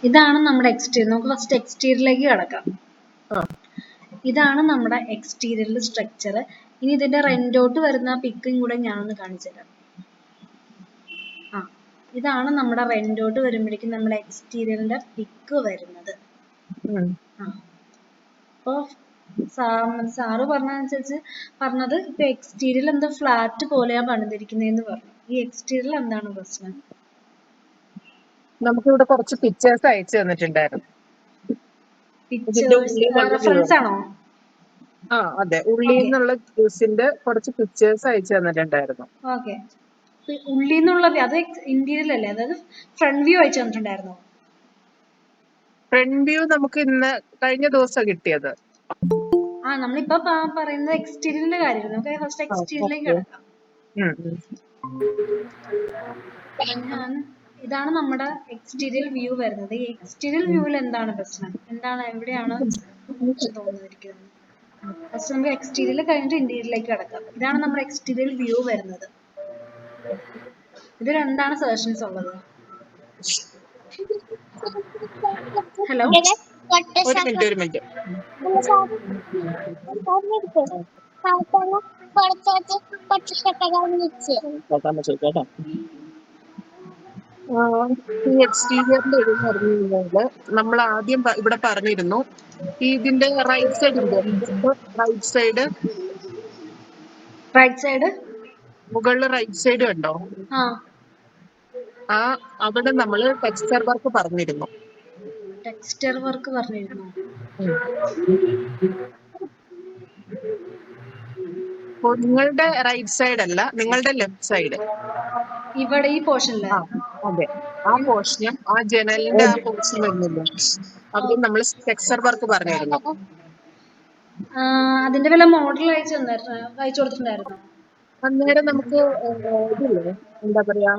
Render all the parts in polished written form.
ഇതാണ് നമ്മുടെ എക്സ്റ്റീരിയർ. നമുക്ക് ഫസ്റ്റ് എക്സ്റ്റീരിയറിലേക്ക് കിടക്കാം. ഇതാണ് നമ്മുടെ എക്സ്റ്റീരിയറിൽ സ്ട്രക്ചർ. ഇനി ഇതിന്റെ റെൻഡോട്ട് വരുന്ന പിക്കും കൂടെ ഞാനൊന്ന് കാണിച്ചു തരാം. ഇതാണ് നമ്മുടെ റെൻഡോട്ട് വരുമ്പോഴേക്കും നമ്മുടെ എക്സ്റ്റീരിയറിന്റെ പിക്ക് വരുന്നത്. അപ്പോൾ സാറ് പറഞ്ഞത് ഇപ്പൊ എക്സ്റ്റീരിയർ എന്താ ഫ്ലാറ്റ് പോലെയാ പണിതിരിക്കുന്നതെന്ന് പറഞ്ഞു. ഈ എക്സ്റ്റീരിയർ എന്താണ് പ്രശ്നം? നമുക്ക് ഇവിടെ കുറച്ച് പിക്ചേഴ്സ് അയച്ചു തന്നിട്ടുണ്ടായിരുന്നു. റെഫറൻസ് ആണോ? അതെ, ഉള്ളിൽ നിന്നുള്ള വ്യൂസിന്റെ കുറച്ച് പിക്ചേഴ്സ് അയച്ചു തന്നിട്ടുണ്ടായിരുന്നു. ഓക്കെ, ഉള്ളിൽ നിന്നുള്ള അത് ഇന്റീരിയർ അല്ലേ? അതായത് ഫ്രണ്ട് വ്യൂ അയച്ചു തന്നിട്ടുണ്ടായിരുന്നോ? ഫ്രണ്ട് വ്യൂ നമുക്ക് ഇന്ന് കഴിഞ്ഞ ദിവസം കിട്ടിയത്. നമ്മളിപ്പോ പറയുന്നത് എക്സ്റ്റീരിയറിന്റെ കാര്യം. നമുക്ക് ഫസ്റ്റ് എക്സ്റ്റീരിയറിലേക്ക് കിടക്കാം. ഇതാണ് നമ്മുടെ എക്സ്റ്റീരിയർ വ്യൂ വരുന്നത്. ഈ എക്സ്റ്റീരിയർ വ്യൂവിൽ എന്താണ് പ്രശ്നം? എവിടെയാണ് തോന്നിയിരിക്കുന്നത്? ഫസ്റ്റ് നമുക്ക് എക്സ്റ്റീരിയർ കഴിഞ്ഞിട്ട് ഇന്റീരിയറിലേക്ക് കിടക്കാം. ഇതാണ് നമ്മുടെ എക്സ്റ്റീരിയർ വ്യൂ വരുന്നത്. ഇതിൽ എന്താണ് സജഷൻസ് ഉള്ളത്? ഹലോ, ഒരു മിനിറ്റ്. ഈ എക്സ്റ്റീരിയറിന്റെ ഇത് പറഞ്ഞു കഴിഞ്ഞാല് നമ്മൾ ആദ്യം ഇവിടെ പറഞ്ഞിരുന്നു, ഇതിന്റെ റൈറ്റ് സൈഡ് മുകളിൽ റൈറ്റ് സൈഡ് കണ്ടോ? അവിടെ നമ്മള് ടെക്സ്ചർ വർക്ക് പറഞ്ഞിരുന്നു. നിങ്ങളുടെ റൈറ്റ് സൈഡ് അല്ല, നിങ്ങളുടെ ലെഫ്റ്റ് സൈഡ്, ഇവിടെ ഈ പോർഷനില്. അതെ, ആ പോർഷനും ആ ജനലിന്റെ ആ പോർഷൻ വരുന്നില്ല, അവിടെ നമ്മൾ ടെക്സ്ചർ വർക്ക് പറഞ്ഞിരുന്നു. അതിന്റെ വല്ല മോഡൽ അയച്ചു കൊടുത്തിട്ടുണ്ടായിരുന്നോ? അന്നേരം നമുക്ക് ഇതില്ലേ, എന്താ പറയാ,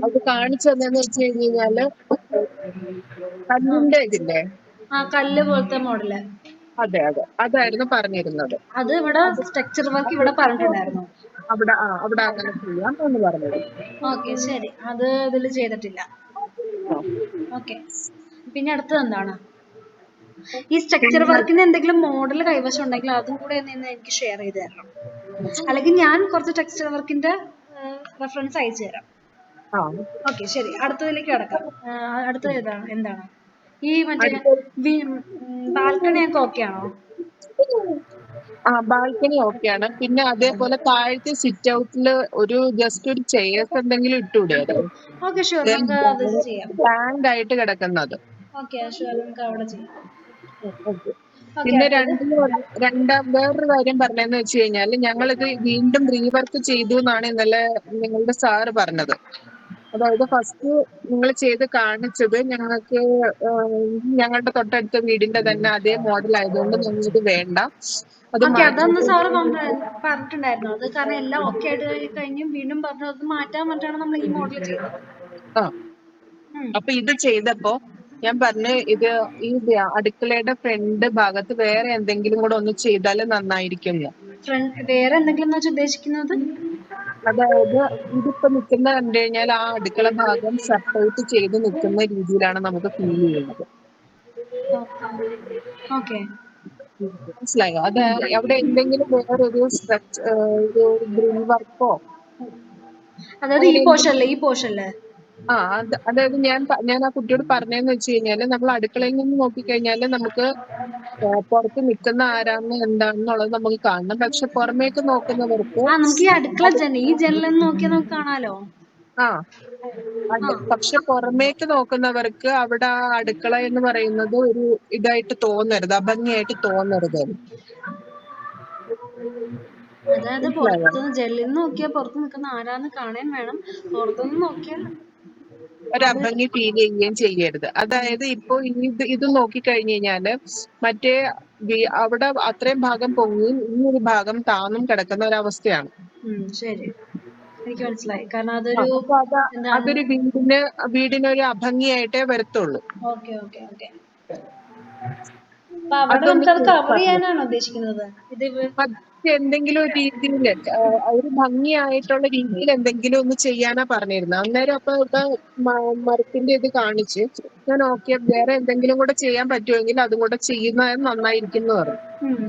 അത് കാണിച്ചു തന്നെന്ന് വെച്ച് കഴിഞ്ഞാല് കല്ലിന്റെ ഇതില്ലേ, കല്ല് പോലത്തെ മോഡല്. അതെ, അതായിരുന്നു പറഞ്ഞിരുന്നത്. അത് ഇവിടെ സ്ട്രക്ചർ വർക്ക് ഇവിടെ പറഞ്ഞിട്ടുണ്ടായിരുന്നു. അവിടെ അങ്ങനെ ചെയ്യാം എന്ന് പറഞ്ഞത്. ഓക്കെ, ശരി, അത് ഇതിൽ ചെയ്തിട്ടില്ല. ഓക്കെ, പിന്നെ അടുത്തത് എന്താണ്? ഈ സ്ട്രക്ചർ വർക്കിന് എന്തെങ്കിലും മോഡൽ കൈവശം ഉണ്ടെങ്കിൽ അതും കൂടെ എനിക്ക് ഷെയർ ചെയ്ത് തരണം. അല്ലെങ്കിൽ ഞാൻ കുറച്ച് ടെക്സ്ചർ വർക്കിന്റെ റെഫറൻസ് അയച്ചു തരാം. ഓക്കെ, ശരി, അടുത്തതിലേക്ക് കിടക്കാം. അടുത്തത് എന്താണ്? ഈ മറ്റേ ബാൽക്കണി ഒക്കെ ഓക്കെ ആണോ? ബാൽക്കണി ഓക്കെയാണ്. പിന്നെ അതേപോലെ താഴത്തെ സിറ്റ് ഔട്ടില് ജസ്റ്റ് ഒരു ചെയർസ് എന്തെങ്കിലും ഇട്ടൂടെ? ബ്ലാങ്ക് ആയിട്ട് കിടക്കുന്നത്. പിന്നെ വേറൊരു കാര്യം പറഞ്ഞതെന്ന് വെച്ച് കഴിഞ്ഞാല്, ഞങ്ങളിത് വീണ്ടും റീവർക്ക് ചെയ്തു എന്നാണ് ഇന്നലെ നിങ്ങളുടെ സാറ് പറഞ്ഞത്. അതായത് ഫസ്റ്റ് നിങ്ങൾ ചെയ്ത് കാണിച്ചത് ഞങ്ങൾക്ക് ഞങ്ങളുടെ തൊട്ടടുത്ത വീടിന്റെ തന്നെ അതേ മോഡൽ ആയതുകൊണ്ട് ഞങ്ങൾക്ക് വേണ്ട, അതൊന്ന് സാറ് പറഞ്ഞിട്ടുണ്ടായിരുന്നു. അത് കാരണം എല്ലാം ഓക്കെ ആയിട്ട് കഴിഞ്ഞു വീണ്ടും പറഞ്ഞു അത് മാറ്റാൻ വേണ്ടിയാണ് നമ്മൾ ഈ മോഡൽ ചെയ്തത്. അപ്പൊ ഇത് ചെയ്തപ്പോ ഞാൻ പറഞ്ഞു, ഈ അടുക്കളയുടെ ഫ്രണ്ട് ഭാഗത്ത് വേറെ എന്തെങ്കിലും കൂടെ ഒന്ന് ചെയ്താൽ നന്നായിരിക്കും. വേറെ എന്തെങ്കിലും ഉദ്ദേശിക്കുന്നത്? അതായത് ഇതിപ്പോ നിൽക്കുന്ന കണ്ടു കഴിഞ്ഞാൽ ആ അടുക്കള ഭാഗം സെപ്പറേറ്റ് ചെയ്ത് നിൽക്കുന്ന രീതിയിലാണ് നമുക്ക് ഫീൽ ചെയ്യുന്നത്. മനസ്സിലായോ? അത് അവിടെ എന്തെങ്കിലും വേറൊരു ഗ്രിൽ വർക്കോ, അതായത് ഞാൻ ആ കുട്ടിയോട് പറഞ്ഞതെന്ന് വെച്ച് കഴിഞ്ഞാല്, നമ്മൾ അടുക്കളയിൽ നിന്ന് നോക്കിക്കഴിഞ്ഞാല് നമുക്ക് പുറത്ത് നിൽക്കുന്ന ആരാന്ന് എന്താണെന്നുള്ളത് നമുക്ക് കാണണം. പക്ഷെ പുറമേക്ക് നോക്കുന്നവർക്ക് പക്ഷെ പുറമേക്ക് നോക്കുന്നവർക്ക് അവിടെ ആ അടുക്കള എന്ന് പറയുന്നത് ഒരു ഇതായിട്ട് തോന്നരുത്, അഭംഗിയായിട്ട് തോന്നരുത്. അതായത് പുറത്തുനിന്ന് ജനലിൽ നിന്ന് നോക്കിയാൽ പുറത്ത് നിൽക്കുന്ന ആരാന്ന് കാണാൻ വേണം, പുറത്തുനിന്ന് നോക്കിയാൽ ഒരു അഭംഗി ഫീൽ ചെയ്യുകയും ചെയ്യരുത്. അതായത് ഇപ്പൊ ഇത് നോക്കിക്കഴിഞ്ഞു കഴിഞ്ഞാല് മറ്റേ അവിടെ അത്രയും ഭാഗം പൊങ്ങിയും ഈ ഒരു ഭാഗം താന്നും കിടക്കുന്ന ഒരവസ്ഥയാണ്. ശരി, എനിക്ക് മനസ്സിലായി. കാരണം അതൊരു വീടിനൊരു അഭംഗിയായിട്ടേ വരത്തുള്ളൂ. എന്തെങ്കിലും ഒരു രീതിയിൽ ഒരു ഭംഗിയായിട്ടുള്ള രീതിയിൽ എന്തെങ്കിലും ഒന്ന് ചെയ്യാനാ പറഞ്ഞിരുന്നത്. അന്നേരം അപ്പൊ ഇവിടെ മരത്തിന്റെ ഇത് കാണിച്ച് ഞാൻ ഓക്കെ വേറെ എന്തെങ്കിലും കൂടെ ചെയ്യാൻ പറ്റുമെങ്കിൽ അതും കൂടെ ചെയ്യുന്നത് നന്നായിരിക്കും എന്ന് പറഞ്ഞു.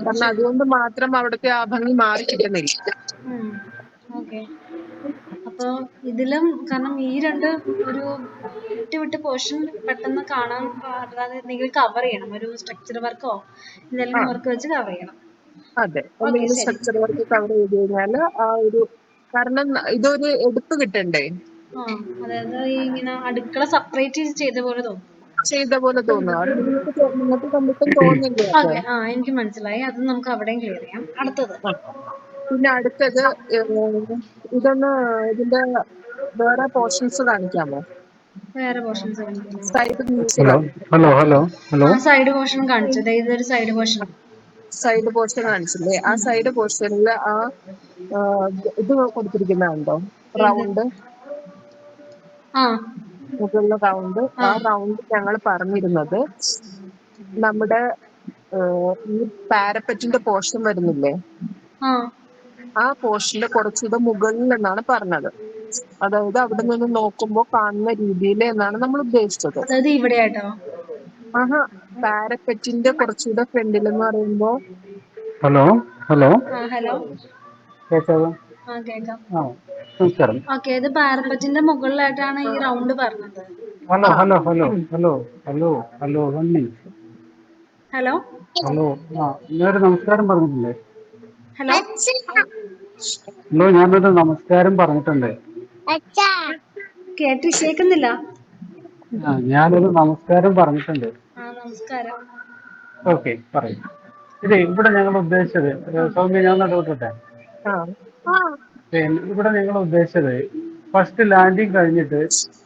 കാരണം അതുകൊണ്ട് മാത്രം അവിടുത്തെ ആ ഭംഗി മാറി കിട്ടുന്നില്ല. ഓക്കെ. അപ്പൊ ഇതിലും കാരണം ഈ രണ്ട് ഒരു വിട്ട് പോർഷൻ പെട്ടെന്ന് കാണാൻ പാടാതെ എന്തെങ്കിലും കവർ ചെയ്യണം. ഒരു സ്ട്രക്ചർ വർക്കോ എന്തെങ്കിലും വർക്ക് വെച്ച് കവർ ചെയ്യണം. അതെ, എന്തെങ്കിലും സ്ട്രക്ചർ വർക്ക് കവർ ചെയ്ത് കഴിഞ്ഞാല് ആ ഒരു, കാരണം ഇതൊരു എടുപ്പ് കിട്ടണ്ടേ. അതായത് ഇങ്ങനെ അടുക്കള സെപ്പറേറ്റ് ചെയ്ത പോലെ തോന്നും. നിങ്ങൾക്ക് കണ്ടിട്ടും തോന്നില്ലേ? എനിക്ക് മനസ്സിലായി. അത് നമുക്ക് അവിടെയും ക്ലിയർ ചെയ്യാം. അടുത്തത് പിന്നെ അടുത്തത് ഇതൊന്ന് ഇതിന്റെ വേറെ പോർഷൻസ് കാണിക്കാമോ? വേറെ പോർഷൻസ് സൈഡ് പോർഷൻ കാണിച്ചത്. ഇതൊരു സൈഡ് പോർഷൻ കാണിച്ചില്ലേ? ആ സൈഡ് പോർഷനിൽ ആ ഇത് കൊടുത്തിരിക്കുന്നുണ്ടോ? റൗണ്ട്, മുകളിലെ റൗണ്ട്. ആ റൗണ്ട് ഞങ്ങൾ പറഞ്ഞിരുന്നത് നമ്മുടെ ഈ പാരപ്പറ്റിന്റെ പോർഷൻ വരുന്നില്ലേ, ആ പോർഷന്റെ കുറച്ചുകൂടെ മുകളിൽ എന്നാണ് പറഞ്ഞത്. അതായത് അവിടെ നിന്ന് നോക്കുമ്പോ കാണുന്ന രീതിയിൽ എന്നാണ് നമ്മൾ ഉദ്ദേശിച്ചത്. പാരപ്പറ്റിന്റെ കുറച്ചുകൂടെ ഫ്രണ്ടിൽ എന്ന് പറയുമ്പോ ഹലോ കേക്കാം. ഓക്കെ, ഇത് പാരപ്പറ്റിന്റെ മുകളിലായിട്ടാണ് ഈ റൗണ്ട് പറഞ്ഞത്. ഞാനൊരു നമസ്കാരം പറഞ്ഞിട്ടില്ലേ? ഞാനൊരു നമസ്കാരം പറഞ്ഞിട്ടുണ്ട്. കേൾക്കുന്നില്ല. ഞാനൊരു നമസ്കാരം പറഞ്ഞിട്ടുണ്ട്. നമസ്കാരം. ഓക്കെ, പറയും. ഇത് ഇവിടെ ഞങ്ങൾ ഉദ്ദേശിച്ചത്, സൗമ്യ ഞാൻ നടുവിട്ടെ. ഇവിടെ ഞങ്ങൾ ഉദ്ദേശിച്ചത് ഫസ്റ്റ് ലാൻഡിങ് കഴിഞ്ഞിട്ട്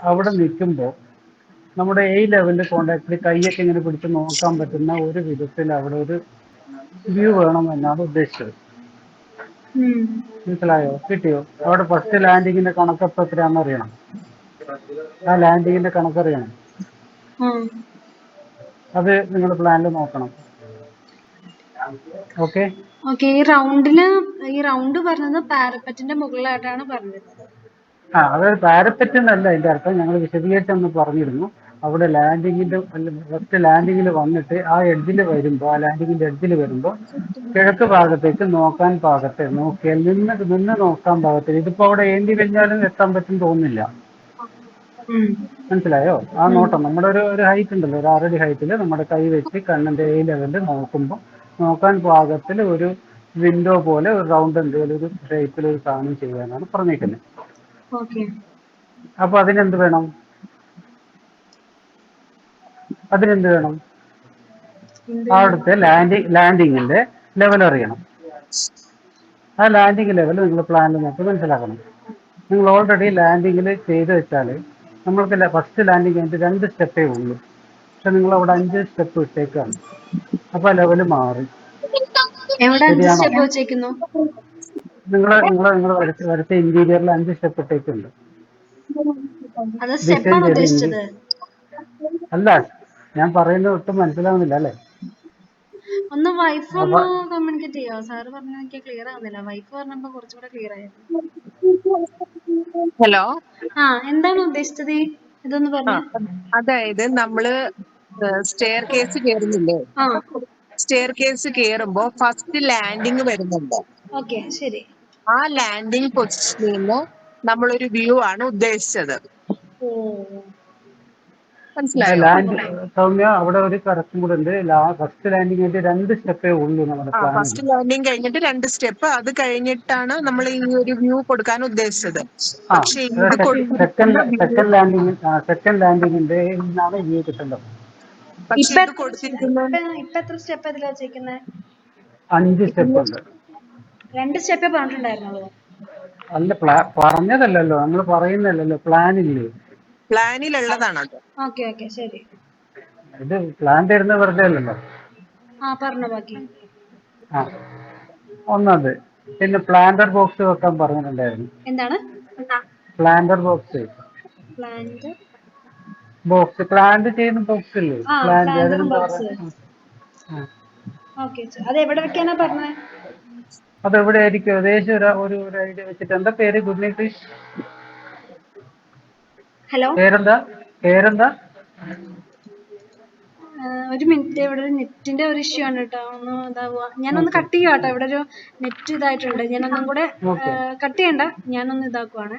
അവിടെ നിൽക്കുമ്പോൾ നമ്മുടെ ഈ ലെവലിൽ കോണ്ടാക്റ്റിൽ കൈയൊക്കെ ഇങ്ങനെ പിടിച്ച് നോക്കാൻ പറ്റുന്ന ഒരു വിധത്തിൽ അവിടെ ഒരു വ്യൂ വേണം എന്നാണ് ഉദ്ദേശിച്ചത്. മനസ്സിലായോ? കിട്ടിയോ? അവിടെ ഫസ്റ്റ് ലാൻഡിങ്ങിന്റെ കണക്കപ്പ് എത്രയാണെന്ന് അറിയണം. ആ ലാൻഡിങ്ങിന്റെ കണക്കറിയണം. അത് നിങ്ങൾ പ്ലാനിൽ നോക്കണം. ഓക്കെ. ഈ റൗണ്ട് പറഞ്ഞത് പാരപ്പറ്റിന്റെ മുകളിലായിട്ടാണ് പറഞ്ഞിരുന്നത്. അതായത് പാരപ്പറ്റ് എന്നല്ല അതിന്റെ അർത്ഥം. ഞങ്ങൾ വിശദീകരിച്ചൊന്ന് പറഞ്ഞിരുന്നു. അവിടെ ലാൻഡിങ്ങിന്റെ ഫസ്റ്റ് ലാൻഡിങ്ങിൽ വന്നിട്ട് ആ എഡ്ജിൽ വരുമ്പോൾ, ആ ലാൻഡിങ്ങിന്റെ എഡ്ജിൽ വരുമ്പോൾ കിഴക്ക് ഭാഗത്തേക്ക് നോക്കാൻ പാകത്തെ നോക്കിയാൽ നിന്ന് നോക്കാൻ പാകത്തിൽ. ഇതിപ്പോ അവിടെ ഏന്തി കഴിഞ്ഞാലും എത്താൻ പറ്റും തോന്നുന്നില്ല. മനസ്സിലായോ? ആ നോട്ടം നമ്മുടെ ഒരു ഹൈറ്റ് ഉണ്ടല്ലോ, ഒരു 6 അടി ഹൈറ്റിൽ നമ്മുടെ കൈ വെച്ച് കണ്ണിന്റെ ഈ ലെവലിൽ നോക്കുമ്പോൾ നോക്കാൻ പാകത്തിൽ ഒരു വിൻഡോ പോലെ ഒരു റൗണ്ട് എന്തെങ്കിലും ഒരു ഷേപ്പിൽ ഒരു സാധനം ചെയ്യാനാണ് പറഞ്ഞേക്കുന്നത്. അപ്പൊ അതിനെന്ത് വേണം? അവിടുത്തെ ലാൻഡിങ്ങിന്റെ ലെവൽ അറിയണം. ആ ലാൻഡിങ് ലെവൽ നിങ്ങൾ പ്ലാനിൽ നോക്കി മനസ്സിലാക്കണം. നിങ്ങൾ ഓൾറെഡി ലാൻഡിങ്ങിൽ ചെയ്ത് വെച്ചാൽ നമ്മൾക്ക് ഫസ്റ്റ് ലാൻഡിങ് കഴിഞ്ഞിട്ട് 2 സ്റ്റെപ്പേ ഉള്ളൂ. പക്ഷെ നിങ്ങൾ അവിടെ 5 സ്റ്റെപ്പ് ഇട്ടേക്കാണ്. അപ്പൊ ലെവല് മാറി. ശരിയാണോ? നിങ്ങൾ വരച്ച ഇന്റീരിയറിൽ 5 സ്റ്റെപ്പ് ഇട്ടേക്കുണ്ട്. അല്ല, ഞാൻ പറയുന്നത് ഒട്ടും മനസ്സിലാവുന്നില്ല അല്ലേ? ഒന്ന് വൈഫ് ഒന്ന് കമ്മ്യൂണിക്കേറ്റ് ചെയ്യാം. സാറ് പറഞ്ഞത് എനിക്ക് ക്ലിയർ ആവുന്നില്ല. വൈഫ് പറഞ്ഞപ്പോ കുറച്ചുകൂടെ ക്ലിയർ ആയിരുന്നു. ഹലോ, എന്താണ് ഉദ്ദേശിച്ചത്? ഇതൊന്ന് പറഞ്ഞു. അതായത് നമ്മള് സ്റ്റെയർ കേസ് കയറുന്നില്ലേ? സ്റ്റെയർ കേസ് കയറുമ്പോ ഫസ്റ്റ് ലാൻഡിങ് വരുന്നുണ്ട്. ശരി. ആ ലാൻഡിങ് പൊസിഷനിൽ നിന്ന് നമ്മളൊരു വ്യൂ ആണ് ഉദ്ദേശിച്ചത്. സൗമ്യ, അവിടെ ഒരു കറക്റ്റും കൂടെ ഉണ്ട്. ഫസ്റ്റ് ലാൻഡിങ് കഴിഞ്ഞിട്ട് 2 സ്റ്റെപ്പേ ഉള്ളൂ നമ്മുടെ പ്ലാനിൽ. ഫസ്റ്റ് ലാൻഡിങ് കഴിഞ്ഞിട്ട് 2 സ്റ്റെപ്പ്, അത് കഴിഞ്ഞിട്ടാണ് നമ്മൾ ഈ ഒരു വ്യൂ കൊടുക്കാൻ ഉദ്ദേശിച്ചത്. പക്ഷേ സെക്കൻഡ് ലാൻഡിങ്ങിന്റെ വ്യൂ കിട്ടേണ്ടത്. ഇപ്പൊ എത്ര സ്റ്റെപ്പ് ഇതിൽ വെച്ചേക്കുന്നത്? 5 സ്റ്റെപ്പ് ഉണ്ട്. 2 സ്റ്റെപ്പേ പറഞ്ഞിട്ടുണ്ടായിരുന്നുള്ളൂ. അല്ല, പറഞ്ഞതല്ലല്ലോ, നമ്മൾ പറയുന്നല്ലോ, പ്ലാനില്ലേ? പ്ലാനിലുള്ളതാണ്. ശരി. ഇത് പ്ലാൻ തരുന്ന വെറുതെ അല്ലല്ലോ. പറഞ്ഞ ബാക്കി. ഒന്നത്. പിന്നെ പ്ലാന്റർ ബോക്സ് വെക്കാൻ പറഞ്ഞിട്ടുണ്ടായിരുന്നു. എന്താണ് പ്ലാന്റർ ബോക്സ്? പ്ലാന്റ് ചെയ്യുന്ന ബോക്സ് ഇല്ലേ? അതെവിടെ വെക്കാനാ പറഞ്ഞത്? അതെവിടെ ആയിരിക്കും? ഏകദേശം ഒരു ഐഡിയ വെച്ചിട്ട്. എന്താ പേര്? Good night. ഹലോ, പേരെന്താ? ഒരു മിനിറ്റ്, ഇവിടെ ഒരു നെറ്റിന്റെ ഒരു ഇഷ്യൂ ആണ് കേട്ടോ. ഒന്ന് ഇതാവുക. ഞാനൊന്ന് കട്ട് ചെയ്യാം കേട്ടോ. ഇവിടെ ഒരു നെറ്റ് ഇതായിട്ടുണ്ട്. ഞാനൊന്നും കൂടെ കട്ട് ചെയ്യണ്ട, ഞാനൊന്ന് ഇതാക്കുവാണ്.